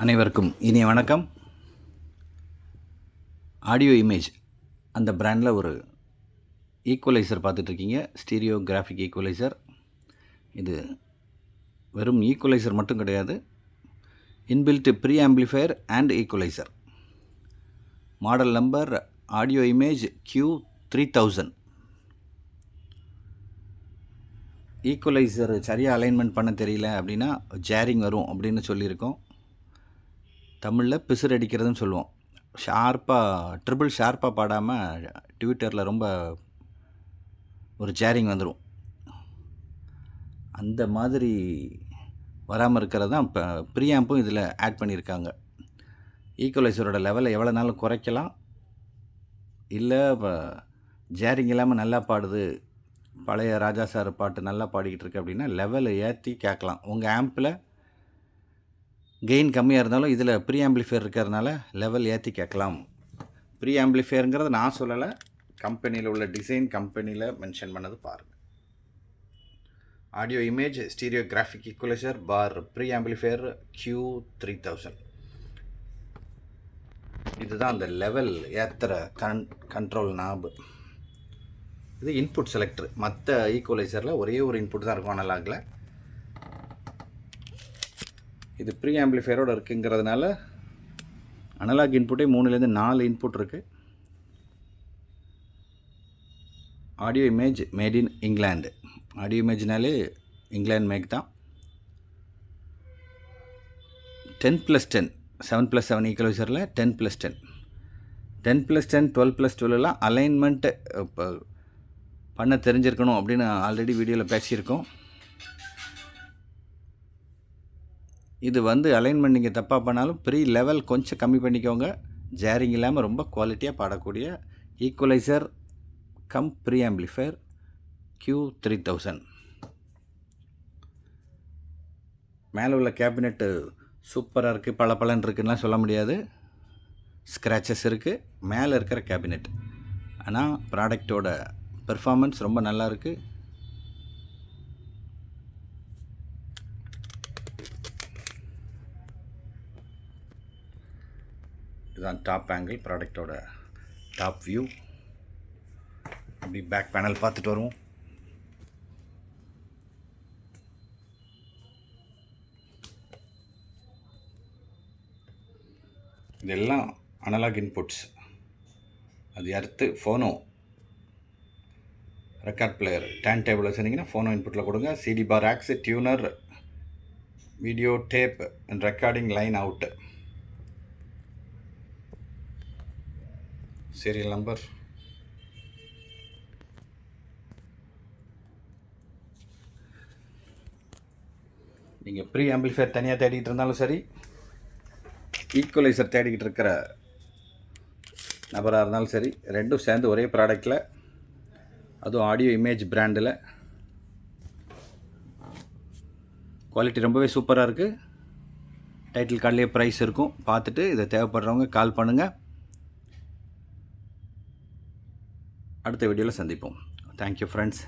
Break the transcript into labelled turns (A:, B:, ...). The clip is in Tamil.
A: அனைவருக்கும் இனிய வணக்கம். ஆடியோ இமேஜ் அந்த பிராண்டில் ஒரு ஈக்குவலைசர் பார்த்துட்ருக்கீங்க. Stereo graphic equaliser. இது வெறும் ஈக்குவலைசர் மட்டும் கிடையாது, inbuilt pre amplifier and equaliser. Model number audio image Q3000. Equaliser சரியாக அலைன்மெண்ட் பண்ண தெரியல அப்படின்னா ஜேரிங் வரும் அப்படின்னு சொல்லியிருக்கோம். தமிழில் பிசுறு அடிக்கிறதுன்னு சொல்லுவோம். ட்ரிபிள் ஷார்ப்பாக பாடாமல் ட்விட்டரில் ரொம்ப ஒரு ஜேரிங் வந்துடும். அந்த மாதிரி வராமல் இருக்கிறது தான் இப்போ ப்ரீஆம்பும் இதில் ஆட் பண்ணியிருக்காங்க. ஈக்குவலைசரோட லெவலை எவ்வளோ நாளும் குறைக்கலாம், இல்லை இப்போ ஜேரிங் இல்லாமல் நல்லா பாடுது, பழைய ராஜா சார் பாட்டு நல்லா பாடிக்கிட்டு இருக்கு அப்படின்னா லெவலை ஏற்றி கேட்கலாம். உங்கள் ஆம்பில் கெயின் கம்மியாக இருந்தாலும் இதில் ப்ரீ ஆம்பிளிஃபையர் இருக்கிறதுனால லெவல் ஏற்றி கேட்கலாம். ப்ரீ ஆம்பிளிஃபையருங்கிறத நான் சொல்லலை, கம்பெனியில் உள்ள டிசைன் கம்பெனியில் மென்ஷன் பண்ணது பாருங்கள். Audio image stereo graphic equaliser bar pre amplifier Q3000. இதுதான் அந்த லெவல் ஏற்றுற கண்ட்ரோல் நாபு. இது இன்புட் செலக்டர். மற்ற ஈக்குவலைசரில் ஒரே ஒரு இன்புட் தான் இருக்கும் அனலாகில். இது ப்ரீ ஆம்பிளிஃபையரோடு இருக்குங்கிறதுனால அனலாக் இன்புட்டே 3-4 இன்புட் இருக்குது. Audio image made in England. Audio இமேஜ்னாலே இங்கிலாந்து மேக் தான். 10+10 7+7 ஈக்குவலைசரில் 10+10 10+10 12+12 அலைன்மெண்ட்டு இப்போ பண்ண தெரிஞ்சிருக்கணும் அப்படின்னு ஆல்ரெடி வீடியோவில் பேசியிருக்கோம். இது அலைன்மெண்ட் நீங்கள் தப்பாக பண்ணாலும் ப்ரீ லெவல் கொஞ்சம் கம்மி பண்ணிக்கோங்க. ஜேரிங் இல்லாமல் ரொம்ப குவாலிட்டியாக பாடக்கூடிய equaliser come pre amplifier Q3000. மேலே உள்ள கேபினெட்டு சூப்பராக இருக்குது, பளபளன்னு இருக்குன்னா சொல்ல முடியாது. ஸ்க்ராச்சஸ் இருக்குது மேலே இருக்கிற கேபினெட். ஆனால் ப்ராடக்டோட பெர்ஃபார்மன்ஸ் ரொம்ப நல்லா இருக்குது. இதுதான் டாப் ஆங்கிள், ப்ராடக்டோட டாப் வியூ. அப்படி பேக் பேனல் பார்த்துட்டு வருவோம். இதெல்லாம் அனலாக் இன்புட்ஸ். அது அடுத்து ஃபோனோ ரெக்கார்ட் பிளேயர் டேன் டேபிளில் சொன்னீங்கன்னா ஃபோனோ இன்புட்டில் கொடுங்க. CD bar aux, tuner, video tape and recording line out. Serial number. நீங்கள் ப்ரீ ஆம்பிளிஃபையர் தனியாக தேடிக்கிட்டு இருந்தாலும் சரி, ஈக்குவலைசர் தேடிக்கிட்டு இருக்கிற நபராக இருந்தாலும் சரி, ரெண்டும் சேர்ந்து ஒரே ப்ராடக்டில், அதுவும் ஆடியோ இமேஜ் பிராண்டில் குவாலிட்டி ரொம்பவே சூப்பராக இருக்குது. டைட்டில் கார்ட்லேயே ப்ரைஸ் இருக்கும். பார்த்துட்டு இதை தேவைப்படுறவங்க கால் பண்ணுங்கள். அடுத்த வீடியோவில் சந்திப்போம். Thank you friends.